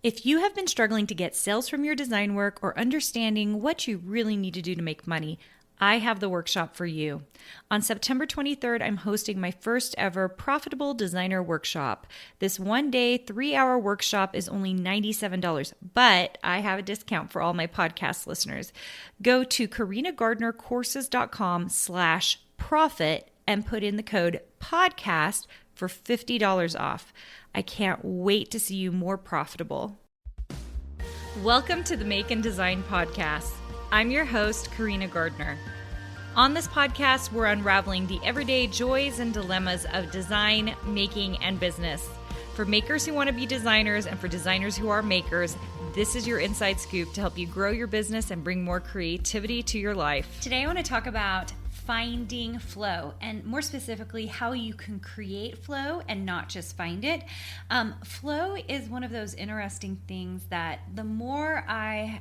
If you have been struggling to get sales from your design work or understanding what you really need to do to make money, I have the workshop for you. On September 23rd, I'm hosting my first ever Profitable Designer Workshop. This 1-day, 3-hour workshop is only $97, but I have a discount for all my podcast listeners. Go to carinagardnercourses.com/profit and put in the code podcast for $50 off. I can't wait to see you more profitable. Welcome to the Make and Design Podcast. I'm your host, Carina Gardner. On this podcast, we're unraveling the everyday joys and dilemmas of design, making, and business. For makers who want to be designers and for designers who are makers, this is your inside scoop to help you grow your business and bring more creativity to your life. Today, I want to talk about finding flow, and more specifically, how you can create flow and not just find it. Flow is one of those interesting things that the more I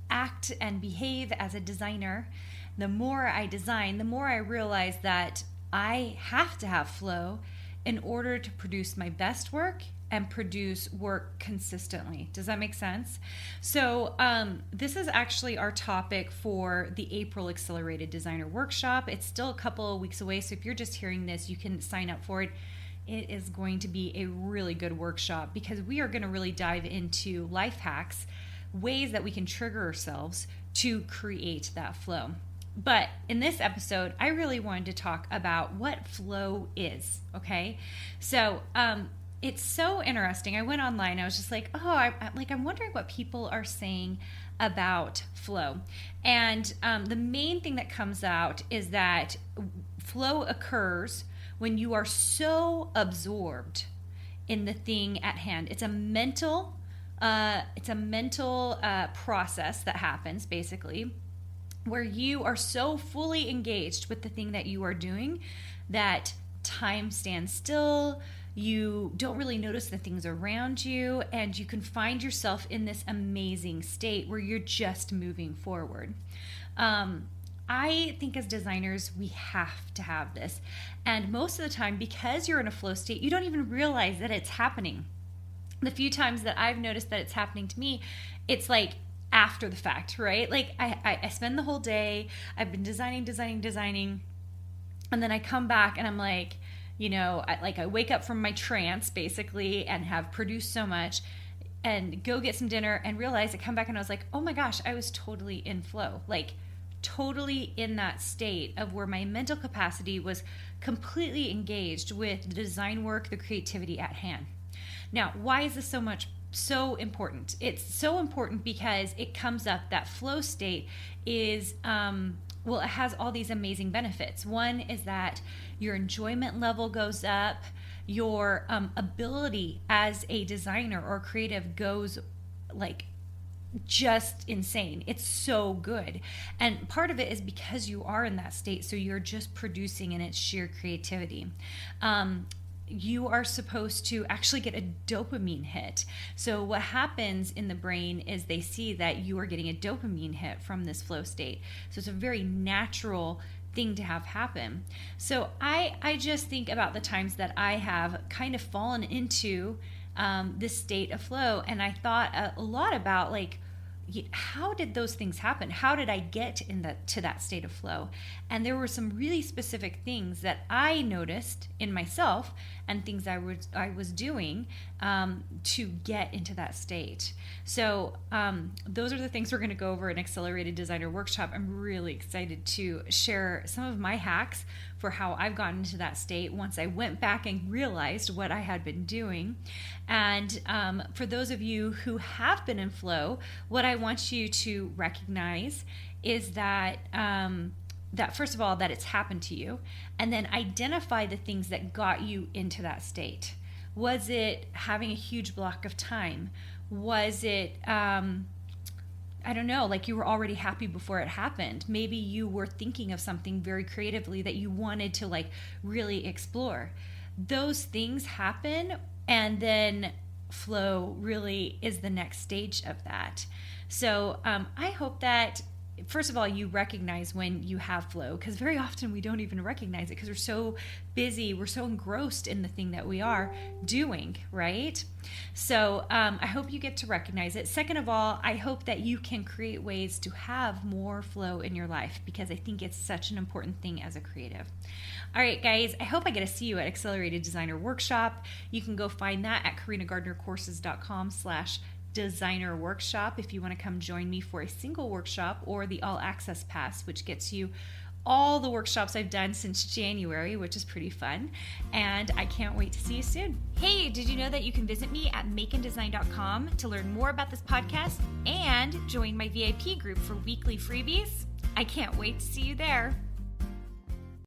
act and behave as a designer, the more I design, the more I realize that I have to have flow in order to produce my best work and produce work consistently. Does that make sense? So this is actually our topic for the April Accelerated Designer Workshop. It's still a couple of weeks away, so if you're just hearing this, you can sign up for it. It is going to be a really good workshop because we are going to really dive into life hacks, ways that we can trigger ourselves to create that flow. But in this episode, I really wanted to talk about what flow is, okay? So it's so interesting. I went online. I was just like, I'm wondering what people are saying about flow. And the main thing that comes out is that flow occurs when you are so absorbed in the thing at hand. It's a mental process that happens, basically, where you are so fully engaged with the thing that you are doing that time stands still. You don't really notice the things around you, and you can find yourself in this amazing state where you're just moving forward. I think as designers, we have to have this. And most of the time, because you're in a flow state, you don't even realize that it's happening. The few times that I've noticed that it's happening to me, it's like after the fact, right? Like I spend the whole day, I've been designing, and then I come back and I'm like, I wake up from my trance basically and have produced so much and go get some dinner and realize I come back and I was like, oh my gosh, I was totally in flow, like totally in that state of where my mental capacity was completely engaged with the design work, the creativity at hand. Now, why is this so important? It's so important because it comes up that flow state is, it has all these amazing benefits. One is that your enjoyment level goes up, your ability as a designer or creative goes like just insane. It's so good. And part of it is because you are in that state, so you're just producing in its sheer creativity. You are supposed to actually get a dopamine hit. So what happens in the brain is they see that you are getting a dopamine hit from this flow state. So it's a very natural thing to have happen. So I just think about the times that I have kind of fallen into this state of flow, and I thought a lot about like, how did those things happen? How did I get to that state of flow? And there were some really specific things that I noticed in myself and things I was doing to get into that state. So those are the things we're going to go over in Accelerated Designer Workshop. I'm really excited to share some of my hacks for how I've gotten into that state once I went back and realized what I had been doing. And for those of you who have been in flow, what I want you to recognize is that that first of all, that it's happened to you, and then identify the things that got you into that state. Was it having a huge block of time? Was it, I don't know, like you were already happy before it happened? Maybe you were thinking of something very creatively that you wanted to like really explore. Those things happen, and then flow really is the next stage of that. So I hope that first of all, you recognize when you have flow, because very often we don't even recognize it because we're so busy, we're so engrossed in the thing that we are doing, right? So I hope you get to recognize it. Second of all, I hope that you can create ways to have more flow in your life, because I think it's such an important thing as a creative. All right, guys, I hope I get to see you at Accelerated Designer Workshop. You can go find that at carinagardnercourses.com/designer workshop if you want to come join me for a single workshop, or the all access pass, which gets you all the workshops I've done since January, which is pretty fun. And I can't wait to see you soon. Hey, did you know that you can visit me at makeanddesign.com to learn more about this podcast and join my VIP group for weekly freebies? I can't wait to see you there.